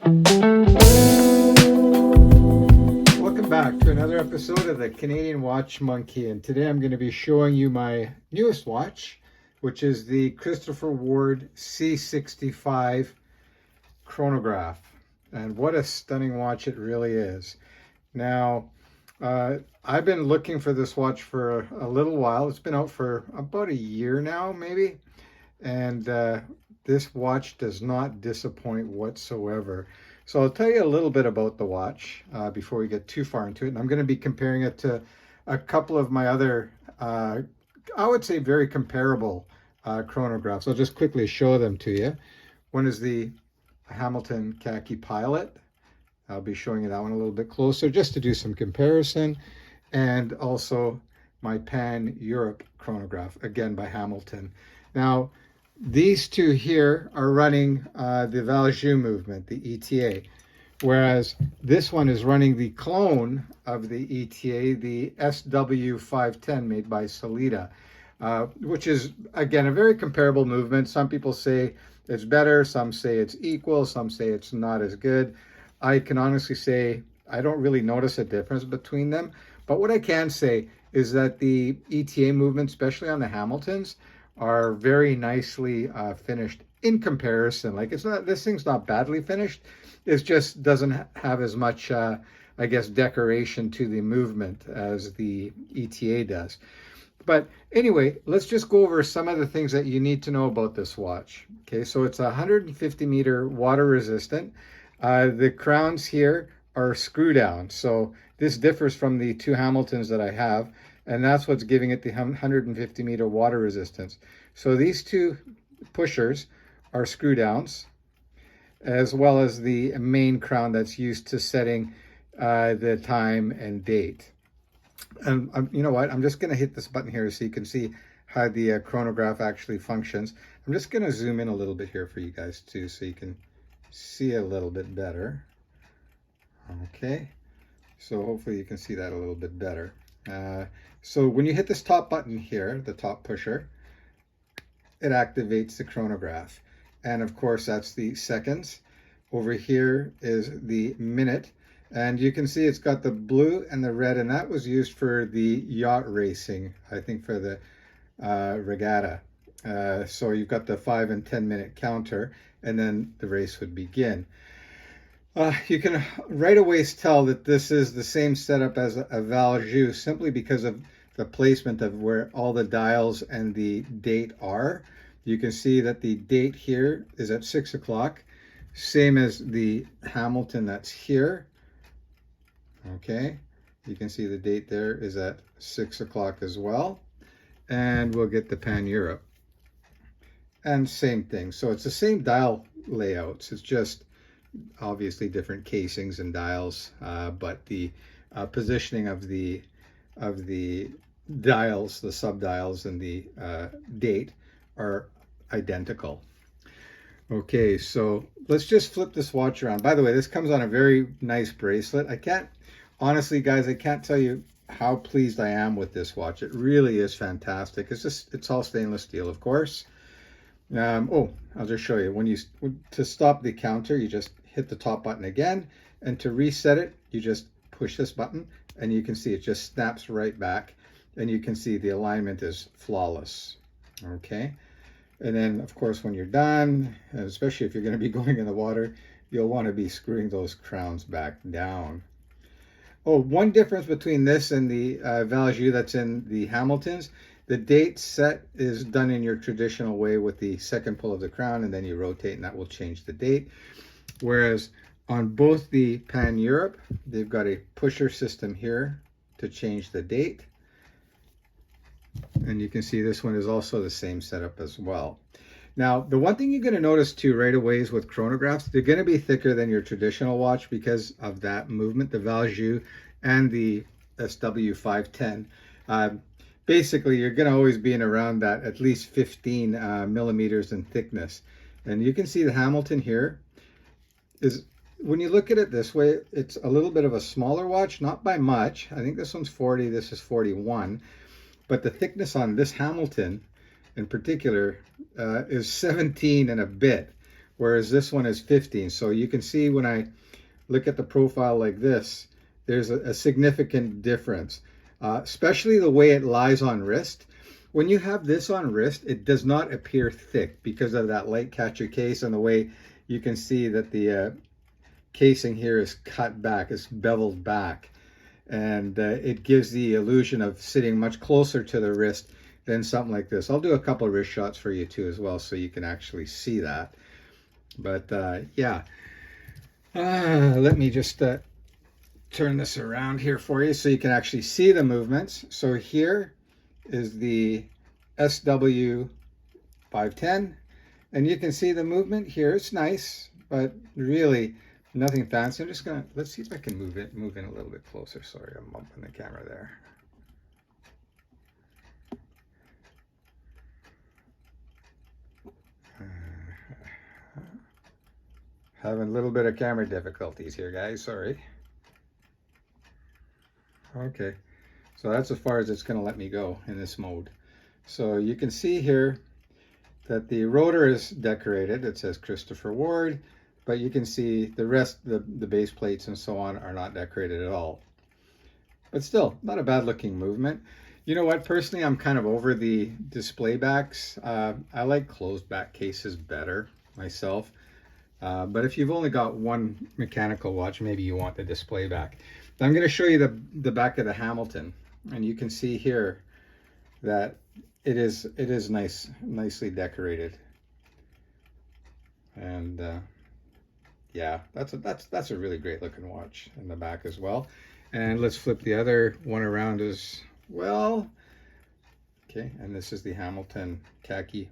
Welcome back to another episode of the Canadian Watch Monkey, and today I'm going to be showing you my newest watch, which is the Christopher Ward C65 Chronograph. And what a stunning watch it really is. Now, I've been looking for this watch for a little while. It's been out for about a year now, maybe. And this watch does not disappoint whatsoever. So I'll tell you a little bit about the watch before we get too far into it. And I'm going to be comparing it to a couple of my other, I would say very comparable chronographs. I'll just quickly show them to you. One is the Hamilton Khaki Pilot. I'll be showing you that one a little bit closer just to do some comparison. And also my Pan Europe chronograph, again by Hamilton. Now, these two here are running the Valjoux movement, the ETA, whereas this one is running the clone of the ETA, the SW510 made by Sellita, which is, again, a very comparable movement. Some people say it's better, some say it's equal, some say it's not as good. I can honestly say I don't really notice a difference between them, but what I can say is that the ETA movement, especially on the Hamiltons, are very nicely finished in comparison. Like, it's not, this thing's not badly finished. It just doesn't have as much, I guess, decoration to the movement as the ETA does. But anyway, let's just go over some of the things that you need to know about this watch. Okay, so it's 150 meter water resistant. The crowns here are screw down. So this differs from the two Hamiltons that I have, and that's what's giving it the 150 meter water resistance. So these two pushers are screw downs, as well as the main crown that's used to setting the time and date. And you know what? I'm just going to hit this button here so you can see how the chronograph actually functions. I'm just going to zoom in a little bit here for you guys too, so you can see a little bit better. Okay, so hopefully you can see that a little bit better. So when you hit this top button here, the top pusher, it activates the chronograph. And of course, that's the seconds. Over here is the minute. And you can see it's got the blue and the red, and that was used for the yacht racing, I think for the regatta. So you've got the 5 and 10 minute counter, and then the race would begin. You can right away tell that this is the same setup as a Valjoux simply because of the placement of where all the dials and the date are. You can see that the date here is at 6 o'clock, same as the Hamilton that's here. Okay, you can see the date there is at 6 o'clock as well. And we'll get the Pan Europe. And same thing. So it's the same dial layouts. It's just obviously different casings and dials, but the positioning of the dials, the sub-dials, and the date are identical. Okay, so let's just flip this watch around. By the way, this comes on a very nice bracelet. Honestly, guys, I can't tell you how pleased I am with this watch. It really is fantastic. It's all stainless steel, of course. Oh, I'll just show you. To stop the counter, you just hit the top button again, and to reset it, you just push this button, and you can see it just snaps right back, and you can see the alignment is flawless. Okay, and then of course when you're done, and especially if you're going to be going in the water, you'll want to be screwing those crowns back down. Oh, one difference between this and the Valjoux that's in the Hamiltons, the date set is done in your traditional way with the second pull of the crown, and then you rotate, and that will change the date. Whereas on both the Pan Europe, they've got a pusher system here to change the date. And you can see this one is also the same setup as well. Now, the one thing you're going to notice too right away is with chronographs, they're going to be thicker than your traditional watch because of that movement, the Valjoux and the SW510. Basically, you're going to always be in around that at least 15 millimeters in thickness. And you can see the Hamilton here is, when you look at it this way, it's a little bit of a smaller watch, not by much. I think this one's 40, this is 41. But the thickness on this Hamilton in particular is 17 and a bit, whereas this one is 15. So you can see when I look at the profile like this, there's a significant difference, especially the way it lies on wrist. When you have this on wrist, it does not appear thick because of that light catcher case and the way you can see that the casing here is cut back, it's beveled back. And it gives the illusion of sitting much closer to the wrist than something like this. I'll do a couple of wrist shots for you too as well, so you can actually see that. But yeah, let me just turn this around here for you so you can actually see the movements. So here is the SW510, and you can see the movement here. It's nice, but really nothing fancy. I'm just gonna, let's see if I can move in a little bit closer. Sorry, I'm bumping the camera there. Having a little bit of camera difficulties here, guys, sorry. Okay, so that's as far as it's going to let me go in this mode. So you can see here that the rotor is decorated. It says Christopher Ward, but you can see the rest, the base plates and so on, are not decorated at all. But still, not a bad looking movement. You know what, personally, I'm kind of over the display backs. I like closed back cases better myself. But if you've only got one mechanical watch, maybe you want the display back. I'm going to show you the back of the Hamilton, and you can see here that it is nicely decorated. And yeah, that's a really great looking watch in the back as well. And let's flip the other one around as well. Okay, and this is the Hamilton Khaki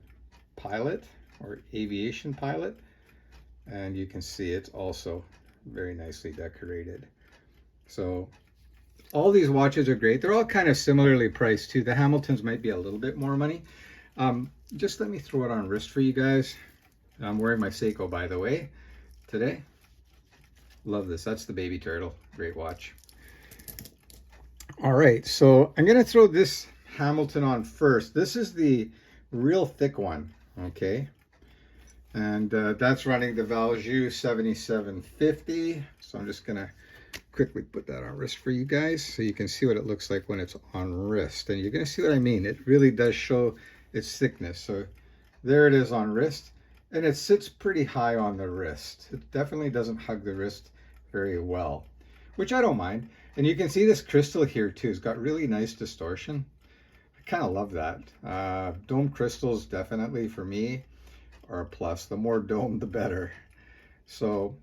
Pilot or Aviation Pilot. And you can see it's also very nicely decorated. So all these watches are great. They're all kind of similarly priced too. The Hamiltons might be a little bit more money. Just let me throw it on wrist for you guys. I'm wearing my Seiko, by the way, today. Love this. That's the Baby Turtle. Great watch. All right, so I'm going to throw this Hamilton on first. This is the real thick one, okay? And that's running the Valjoux 7750. So I'm just going to quickly put that on wrist for you guys so you can see what it looks like when it's on wrist. And you're going to see what I mean. It really does show its thickness. So there it is on wrist. And it sits pretty high on the wrist. It definitely doesn't hug the wrist very well, which I don't mind. And you can see this crystal here too. It's got really nice distortion. I kind of love that. Dome crystals definitely for me are a plus. The more dome, the better. So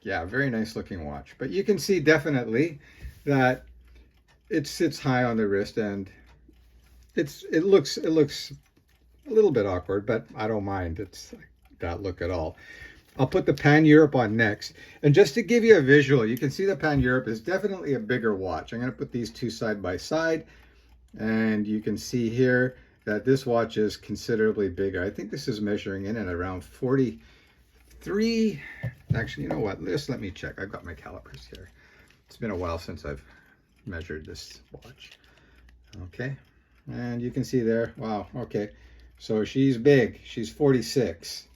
yeah, very nice looking watch. But you can see definitely that it sits high on the wrist, and it looks a little bit awkward, but I don't mind. It's that look at all. I'll put the Pan Europe on next. And just to give you a visual, you can see the Pan Europe is definitely a bigger watch. I'm going to put these two side by side, and you can see here that this watch is considerably bigger. I think this is measuring in at around 43. Actually, you know what? Just let me check. I've got my calipers here. It's been a while since I've measured this watch. Okay. And you can see there. Wow. Okay. So she's big. She's 46.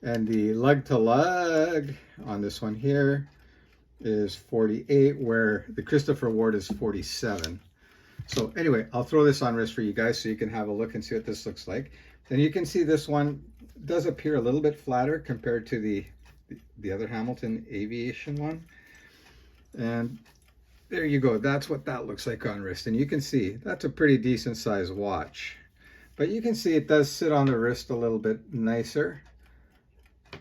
And the lug to lug on this one here is 48, where the Christopher Ward is 47. So anyway, I'll throw this on wrist for you guys so you can have a look and see what this looks like. And you can see this one does appear a little bit flatter compared to the other Hamilton Aviation one. And there you go. That's what that looks like on wrist. And you can see that's a pretty decent sized watch. But you can see it does sit on the wrist a little bit nicer.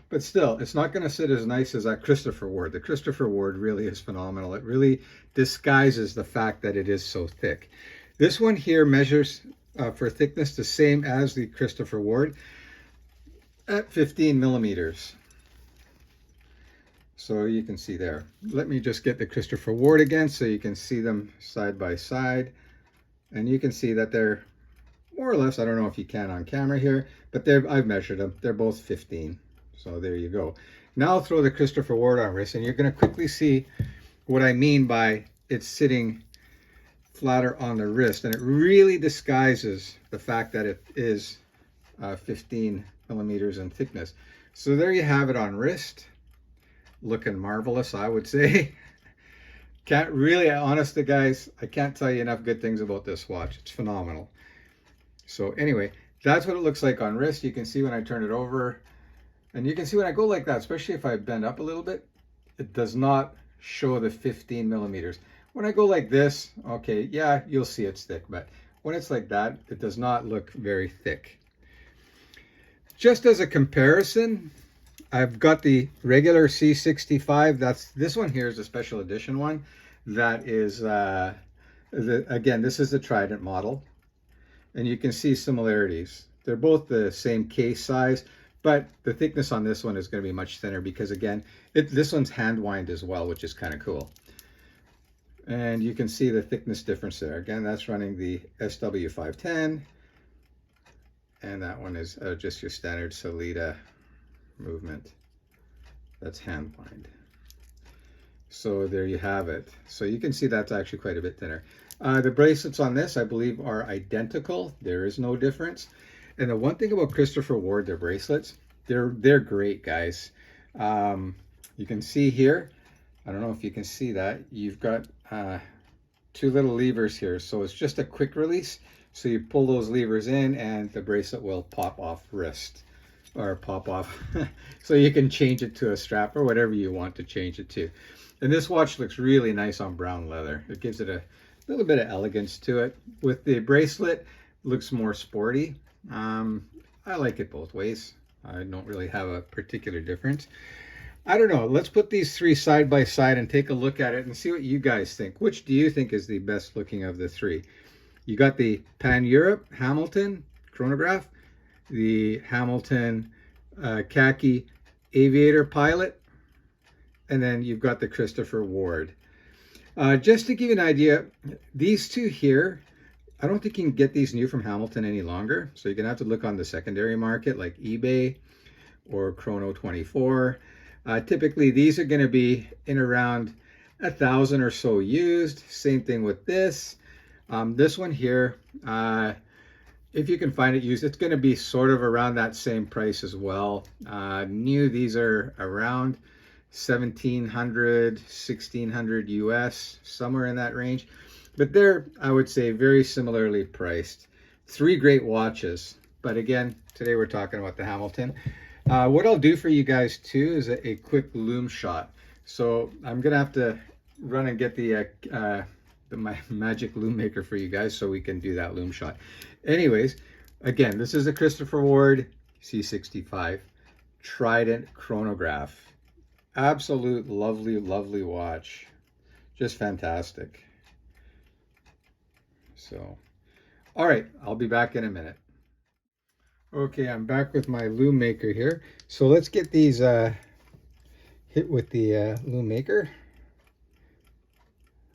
But still, it's not going to sit as nice as that Christopher Ward. The Christopher Ward really is phenomenal. It really disguises the fact that it is so thick. This one here measures for thickness the same as the Christopher Ward at 15 millimeters. So you can see there. Let me just get the Christopher Ward again so you can see them side by side. And you can see that they're more or less, I don't know if you can on camera here, but I've measured them. They're both 15. So there you go. Now I'll throw the Christopher Ward on wrist, and you're going to quickly see what I mean by it sitting flatter on the wrist. And it really disguises the fact that it is 15 millimeters in thickness. So there you have it on wrist. Looking marvelous, I would say. Can't really, honestly guys, I can't tell you enough good things about this watch. It's phenomenal. So anyway, that's what it looks like on wrist. You can see when I turn it over, and you can see when I go like that, especially if I bend up a little bit, it does not show the 15 millimeters. When I go like this, okay, yeah, you'll see it's thick, but when it's like that, it does not look very thick. Just as a comparison, I've got the regular C65. This one here is a special edition one. That is, again, this is the Trident model. And you can see similarities. They're both the same case size, but the thickness on this one is going to be much thinner because, again, this one's hand wind as well, which is kind of cool. And you can see the thickness difference there. Again, that's running the SW510. And that one is just your standard Solita movement. That's hand wind. So there you have it. So you can see that's actually quite a bit thinner. The bracelets on this, I believe, are identical. There is no difference. And the one thing about Christopher Ward, their bracelets, they're great, guys. You can see here, I don't know if you can see that, you've got two little levers here. So it's just a quick release. So you pull those levers in and the bracelet will pop off wrist. Or pop off. So you can change it to a strap or whatever you want to change it to. And this watch looks really nice on brown leather. It gives it a little bit of elegance to it. With the bracelet, it looks more sporty. I like it both ways. I don't really have a particular difference. I don't know. Let's put these three side by side and take a look at it and see what you guys think. Which do you think is the best looking of the three? You got the Pan-Europe Hamilton Chronograph, the Hamilton Khaki Aviator Pilot, and then you've got the Christopher Ward. Just to give you an idea, these two here, I don't think you can get these new from Hamilton any longer. So you're going to have to look on the secondary market like eBay or Chrono24. Typically, these are going to be in around 1,000 or so used. Same thing with this. This one here, if you can find it used, it's going to be sort of around that same price as well. New, these are around 1,700, 1,600 US, somewhere in that range. But they're, I would say, very similarly priced. Three great watches. But again, today we're talking about the Hamilton. What I'll do for you guys too is a quick Lume shot. So I'm going to have to run and get my magic Lume maker for you guys so we can do that Lume shot. Anyways, again, this is a Christopher Ward C65 Trident Chronograph. Absolute lovely, lovely watch. Just fantastic. So, all right, I'll be back in a minute. Okay, I'm back with my Lume maker here. So let's get these hit with the Lume maker.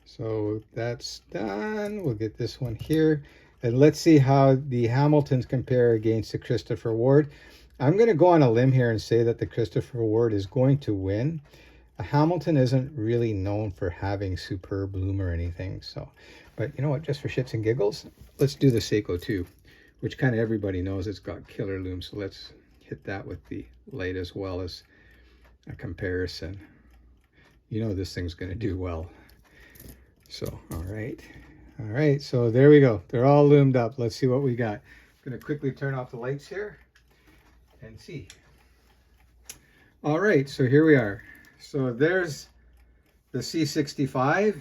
So that's done. We'll get this one here. And let's see how the Hamiltons compare against the Christopher Ward. I'm going to go on a limb here and say that the Christopher Ward is going to win. A Hamilton isn't really known for having superb Lume or anything. So, but you know what, just for shits and giggles, let's do the Seiko 2, which kind of everybody knows it's got killer Lume. So let's hit that with the light as well as a comparison. You know this thing's going to do well. So, all right, so there we go. They're all loomed up. Let's see what we got. I'm going to quickly turn off the lights here and see. All right, so here we are. So there's the C65.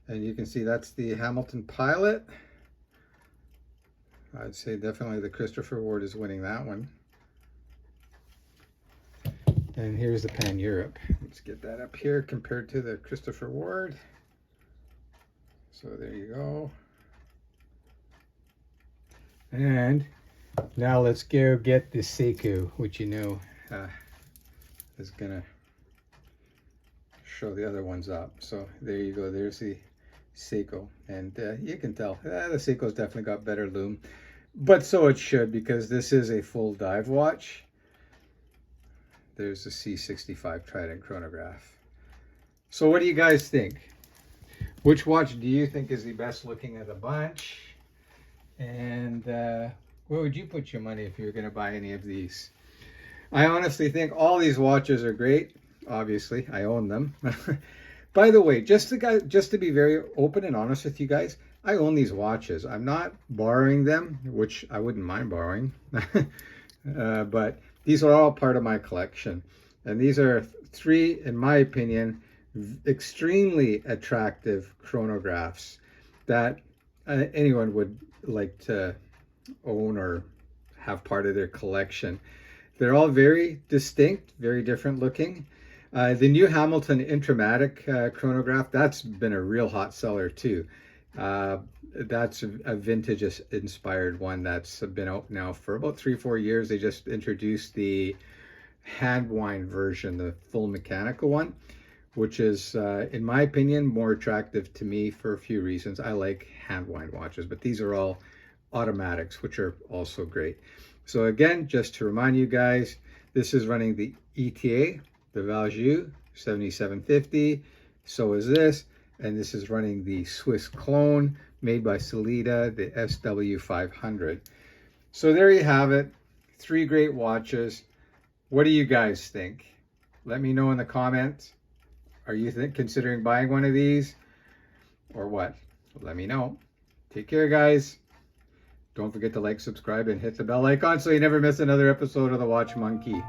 And you can see that's the Hamilton Pilot. I'd say definitely the Christopher Ward is winning that one. And here's the Pan-Europe. Let's get that up here compared to the Christopher Ward. So there you go. And now let's go get the Seiko, which you know is gonna show the other ones up. So there you go. There's the Seiko, and you can tell the Seiko's definitely got better Lume, but so it should, because this is a full dive watch. There's the C65 Trident Chronograph. So what do you guys think? Which watch do you think is the best looking of the bunch? And where would you put your money if you were going to buy any of these? I honestly think all these watches are great. Obviously, I own them. By the way, just to be very open and honest with you guys, I own these watches. I'm not borrowing them, which I wouldn't mind borrowing. But these are all part of my collection. And these are three, in my opinion, extremely attractive chronographs that anyone would like to own or have part of their collection. They're all very distinct, very different looking. The new Hamilton Intramatic chronograph, that's been a real hot seller too. That's a vintage inspired one that's been out now for about 3-4 years. They just introduced the hand wind version, the full mechanical one, which is, in my opinion, more attractive to me for a few reasons. I like hand wind watches, but these are all automatics, which are also great. So again, just to remind you guys, this is running the ETA, the Valjoux 7750. So is this, and this is running the Swiss clone made by Sellita, the SW500. So there you have it, 3 great watches. What do you guys think? Let me know in the comments. Are you considering buying one of these or what? Let me know. Take care, guys. Don't forget to like, subscribe, and hit the bell icon so you never miss another episode of The Watch Monkey.